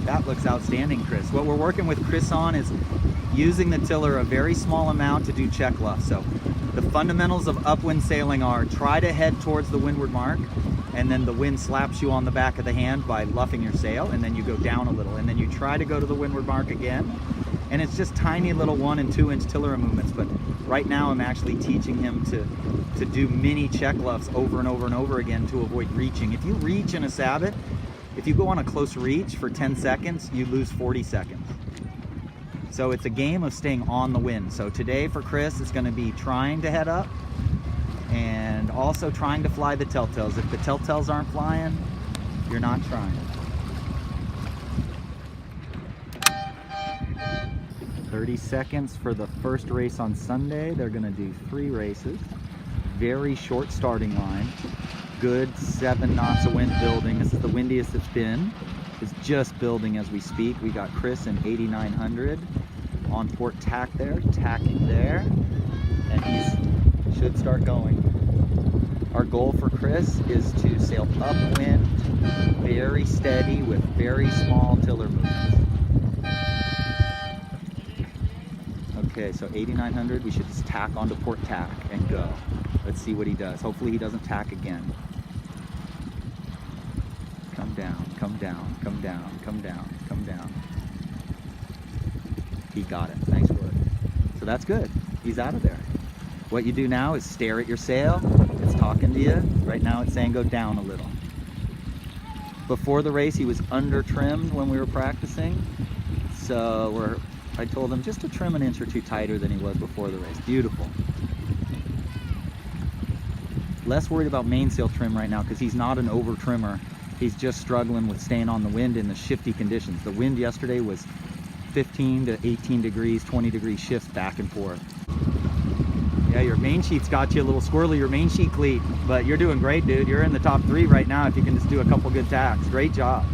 That looks outstanding, Chris. What we're working with Chris on is using the tiller a very small amount to do check luff. So the fundamentals of upwind sailing are try to head towards the windward mark, and then the wind slaps you on the back of the hand by luffing your sail, and then you go down a little, and then you try to go to the windward mark again. And it's just tiny little 1 and 2 inch tiller movements. But right now I'm actually teaching him to do mini check luffs over and over and over again to avoid reaching. If you reach in a Sabot, if you go on a close reach for 10 seconds, you lose 40 seconds. So it's a game of staying on the wind. So today for Chris, it's going to be trying to head up and also trying to fly the telltales. If the telltales aren't flying, you're not trying. 30 seconds for the first race on Sunday. They're going to do 3 races. Very short starting line. Good 7 knots of wind building. This is the windiest it's been. It's just building as we speak. We got Chris in 8,900 on port tack there, tacking there, and he should start going. Our goal for Chris is to sail upwind, very steady with very small tiller movements. Okay, so 8,900, we should just tack onto port tack and go. Let's see what he does. Hopefully he doesn't tack again. Come down, come down, come down, come down, come down. He got it. Nice work. So that's good. He's out of there. What you do now is stare at your sail. It's talking to you. Right now it's saying go down a little. Before the race he was under trimmed when we were practicing. So I told him just to trim an inch or 2 tighter than he was before the race. Beautiful. Less worried about mainsail trim right now because he's not an over trimmer. He's just struggling with staying on the wind in the shifty conditions. The wind yesterday was 15 to 18 degrees, 20 degree shifts back and forth. Yeah, your main sheet's got you a little squirrely, your main sheet cleat, but you're doing great, dude. You're in the top 3 right now if you can just do a couple good tacks. Great job.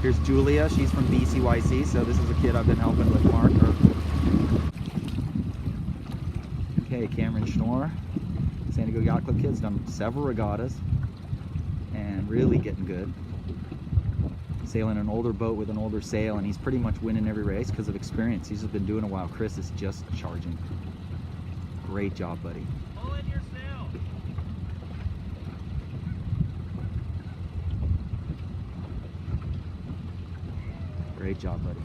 Here's Julia. She's from BCYC, so this is a kid I've been helping with Mark. Okay, Cameron Schnorr. San Diego Yacht Club kid's done several regattas and really getting good. Sailing an older boat with an older sail, and he's pretty much winning every race because of experience. He's just been doing a while. Chris is just charging. Great job, buddy. Pull in your sail. Great job, buddy.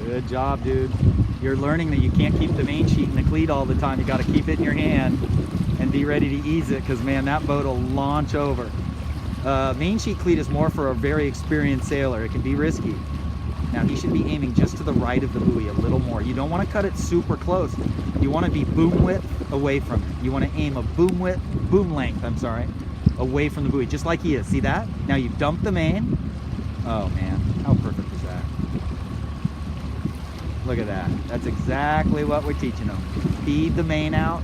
Good job, dude. You're learning that you can't keep the main sheet in the cleat all the time. You got to keep it in your hand and be ready to ease it because, man, that boat will launch over. Main sheet cleat is more for a very experienced sailor. It can be risky. Now, he should be aiming just to the right of the buoy a little more. You don't want to cut it super close. You want to be boom width away from it. You want to aim a boom length, away from the buoy, just like he is. See that? Now you dump the main. Oh, man, how perfect is that? Look at that. That's exactly what we're teaching him. Feed the main out.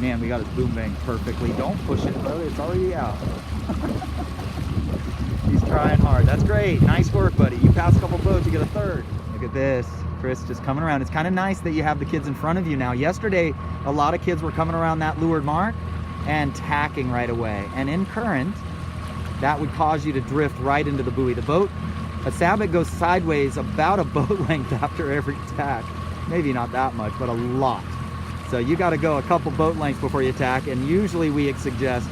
Man, we got his boom bang perfectly. Don't push it, brother. It's already out. He's trying hard. That's great. Nice work, buddy. You pass a couple boats, you get a 3rd. Look at this. Chris just coming around. It's kind of nice that you have the kids in front of you now. Yesterday, a lot of kids were coming around that leeward mark and tacking right away. And in current, that would cause you to drift right into the buoy. The boat, a Sabot goes sideways about a boat length after every tack. Maybe not that much, but a lot. So you got to go a couple boat lengths before you tack, and usually we suggest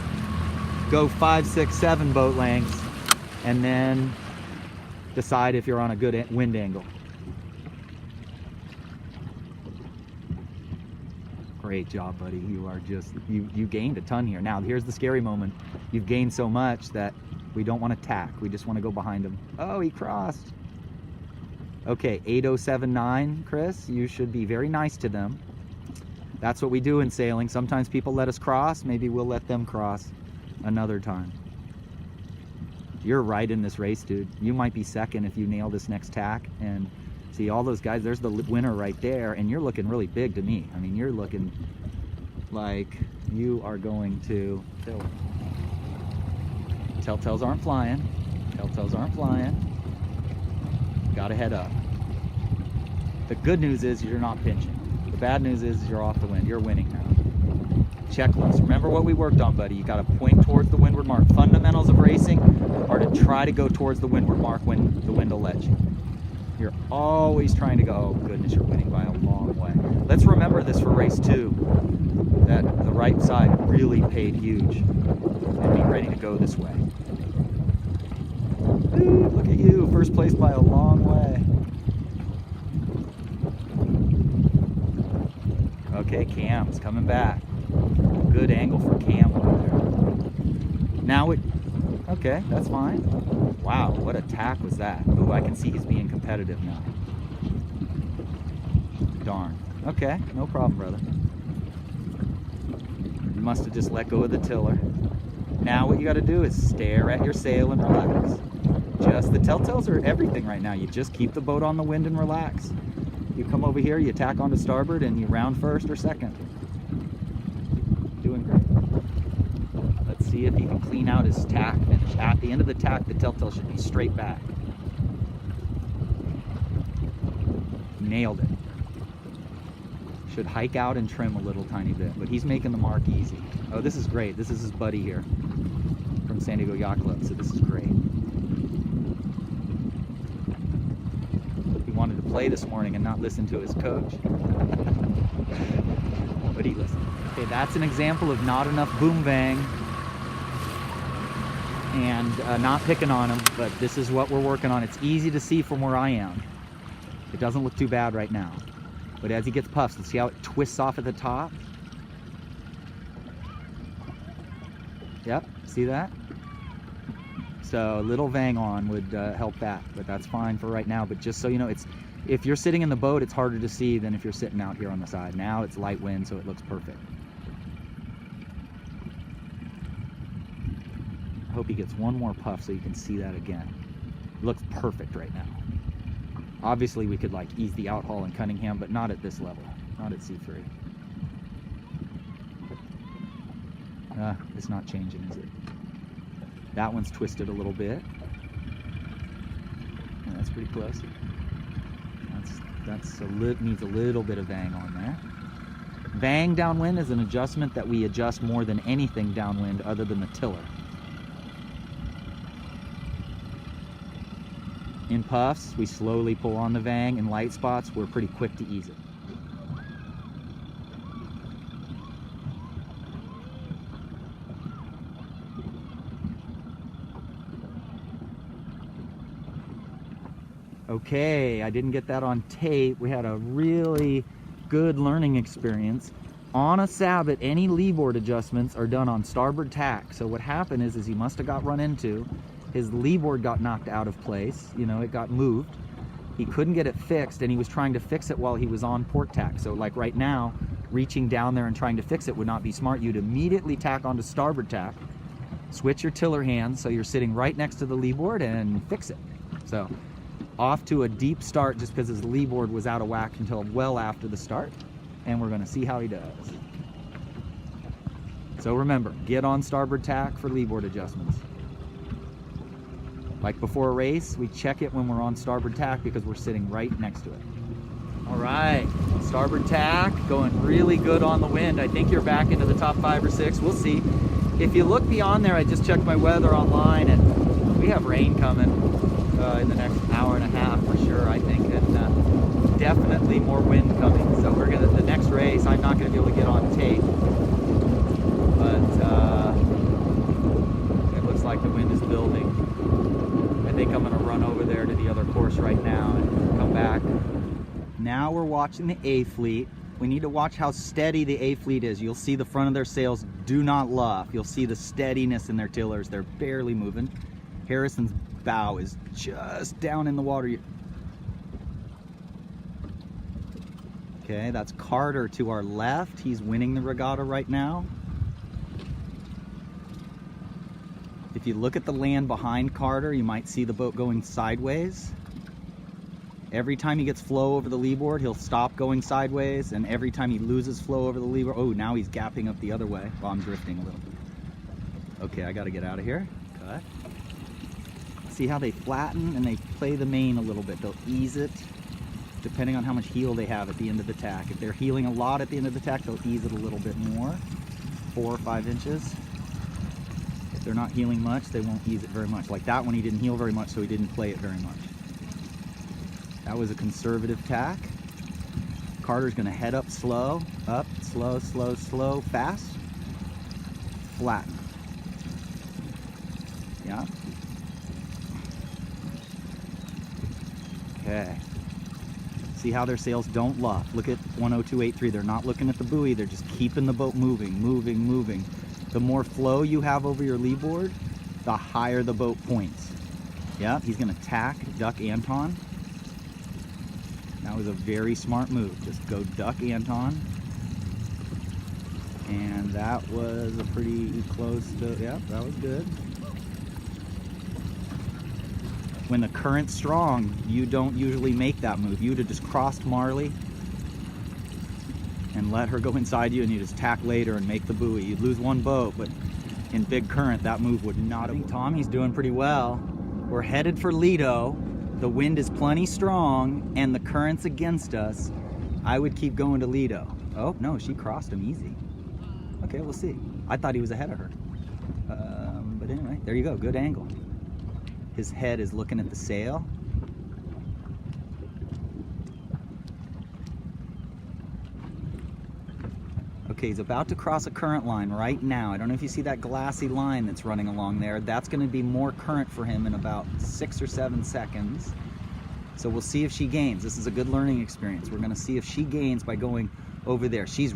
go 5, 6, 7 boat lengths and then decide if you're on a good wind angle. Great job, buddy. You are just, you gained a ton here. Now, here's the scary moment. You've gained so much that we don't want to tack. We just want to go behind him. Oh, he crossed. Okay, 8079, Chris. You should be very nice to them. That's what we do in sailing. Sometimes people let us cross. Maybe we'll let them cross another time. You're right in this race, dude. You might be second if you nail this next tack. And see all those guys, there's the winner right there, and you're looking really big to me. I mean, you're looking like you are going to fill. Telltales aren't flying. Telltales aren't flying. Gotta head up. The good news is you're not pinching. The bad news is you're off the wind. You're winning now. Checklist. Remember what we worked on, buddy. You got to point towards the windward mark. Fundamentals of racing. try to go towards the windward mark when the wind will let you. You're always trying to go, oh goodness, you're winning by a long way. Let's remember this for race 2, that the right side really paid huge, and be ready to go this way. Ooh, look at you, first place by a long way. Okay, Cam's coming back. Good angle for Cam over there. Now okay, that's fine. Wow, what attack was that? Ooh, I can see he's being competitive now. Darn. Okay, no problem, brother. You must have just let go of the tiller. Now what you got to do is stare at your sail and relax. Just the telltales are everything right now. You just keep the boat on the wind and relax. You come over here, you tack onto starboard, and you round first or second. Doing great. Let's see if he can clean out his tack finish. At the end of the tack, the telltale should be straight back. Nailed it. Should hike out and trim a little tiny bit, but he's making the mark easy. Oh, this is great. This is his buddy here from San Diego Yacht Club, so this is great. He wanted to play this morning and not listen to his coach. But he listened. Okay, that's an example of not enough boom bang and not picking on him, but this is what we're working on. It's easy to see from where I am. It doesn't look too bad right now. But as he gets puffs, let's see how it twists off at the top. Yep, see that? So a little vang on would help that, but that's fine for right now. But just so you know, if you're sitting in the boat, it's harder to see than if you're sitting out here on the side. Now it's light wind, so it looks perfect. I hope he gets one more puff so you can see that again. It looks perfect right now. Obviously we could like ease the outhaul in Cunningham, but not at this level, not at C3. It's not changing, is it? That one's twisted a little bit. Yeah, that's pretty close. Needs a little bit of vang on there. Vang downwind is an adjustment that we adjust more than anything downwind other than the tiller. In puffs, we slowly pull on the vang. In light spots, we're pretty quick to ease it. Okay, I didn't get that on tape. We had a really good learning experience. On a Sabot, any leeboard adjustments are done on starboard tack. So what happened is he must have got run into. His leeboard got knocked out of place, you know, it got moved. He couldn't get it fixed, and he was trying to fix it while he was on port tack. So like right now, reaching down there and trying to fix it would not be smart. You'd immediately tack onto starboard tack, switch your tiller hands so you're sitting right next to the leeboard, and fix it. So off to a deep start just because his leeboard was out of whack until well after the start, and we're gonna see how he does. So remember, get on starboard tack for leeboard adjustments. Like before a race, we check it when we're on starboard tack because we're sitting right next to it. All right, starboard tack, going really good on the wind. I think you're back into the top 5 or 6, we'll see. If you look beyond there, I just checked my weather online, and we have rain coming in the next hour and a half for sure, I think, and definitely more wind coming. So the next race, I'm not gonna be able to get on tape, but it looks like the wind is building. I think I'm gonna run over there to the other course right now and come back. Now we're watching the A fleet. We need to watch how steady the A fleet is. You'll see the front of their sails do not luff. You'll see the steadiness in their tillers. They're barely moving. Harrison's bow is just down in the water. Okay, that's Carter to our left. He's winning the regatta right now. If you look at the land behind Carter, you might see the boat going sideways. Every time he gets flow over the leeboard, he'll stop going sideways, and every time he loses flow over the leeboard, oh, now he's gapping up the other way. Well, I'm drifting a little. Okay, I gotta get out of here. Cut. See how they flatten and they play the main a little bit. They'll ease it depending on how much heel they have at the end of the tack. If they're heeling a lot at the end of the tack, they'll ease it a little bit more, 4 or 5 inches. If they're not heeling much, they won't ease it very much. Like that one, he didn't heel very much, so he didn't play it very much. That was a conservative tack. Carter's gonna head up, slow, slow, slow, fast, flatten. Yeah. Okay. See how their sails don't luff. Look at 10283. They're not looking at the buoy. They're just keeping the boat moving, moving, moving. The more flow you have over your lee board, the higher the boat points. Yeah, he's gonna tack, duck Anton. That was a very smart move. Just go duck Anton. And that was a pretty close to, yeah, that was good. When the current's strong, you don't usually make that move. You would have just crossed Marley and let her go inside you, and you just tack later and make the buoy. You'd lose one boat, but in big current, that move would not have. I think Tommy's doing pretty well. We're headed for Lido. The wind is plenty strong and the current's against us. I would keep going to Lido. Oh, no, she crossed him easy. Okay, we'll see. I thought he was ahead of her. But anyway, there you go, good angle. His head is looking at the sail. Okay, he's about to cross a current line right now. I don't know if you see that glassy line that's running along there. That's going to be more current for him in about 6 or 7 seconds. So we'll see if she gains. This is a good learning experience. We're going to see if she gains by going over there. She's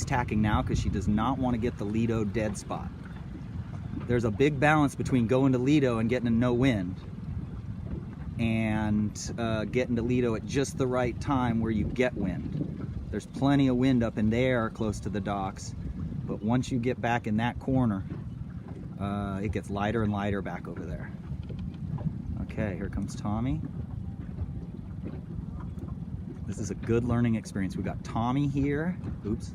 tacking now because she does not want to get the Lido dead spot. There's a big balance between going to Lido and getting a no wind and getting to Lido at just the right time where you get wind. There's plenty of wind up in there close to the docks, but once you get back in that corner, it gets lighter and lighter back over there. Okay, here comes Tommy. This is a good learning experience. We got Tommy here. Oops.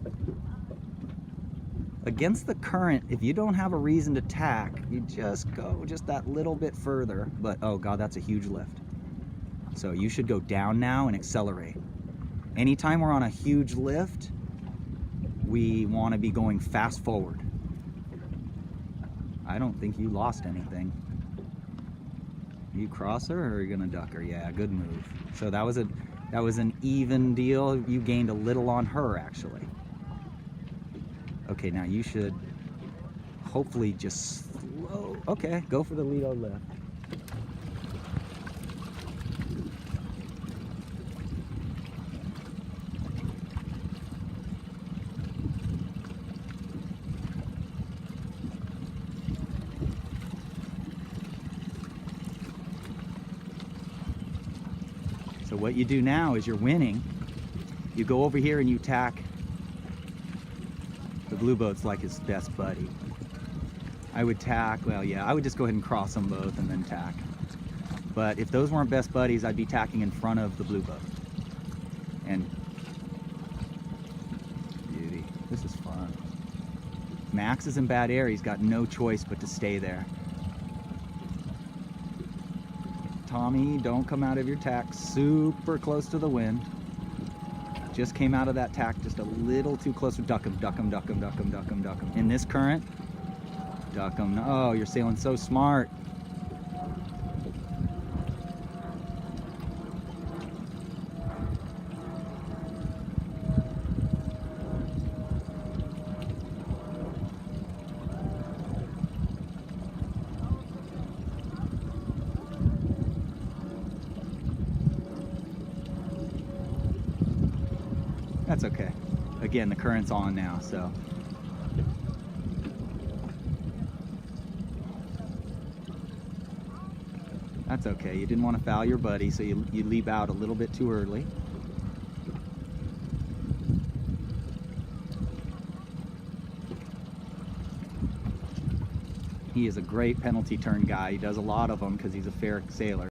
Against the current, if you don't have a reason to tack, you just go just that little bit further. But oh God, that's a huge lift. So you should go down now and accelerate. Anytime we're on a huge lift, we want to be going fast forward. I don't think you lost anything. You cross her or are you gonna duck her? Yeah, good move. So that was an even deal. You gained a little on her actually. Okay, now you should hopefully just slow. Okay, go for the Lido lift. So what you do now is you're winning. You go over here and you tack. The blue boat's like his best buddy. I would tack, well yeah, I would just go ahead and cross them both and then tack. But if those weren't best buddies, I'd be tacking in front of the blue boat. And beauty, this is fun. Max is in bad air, he's got no choice but to stay there. Tommy, don't come out of your tack super close to the wind. Just came out of that tack just a little too close. Duck him, duck him, duck him, duck him, duck him, duck him. In this current, duck him. Oh, you're sailing so smart. That's okay. Again, the current's on now, so. That's okay. You didn't want to foul your buddy, so you leap out a little bit too early. He is a great penalty turn guy. He does a lot of them because he's a fair sailor.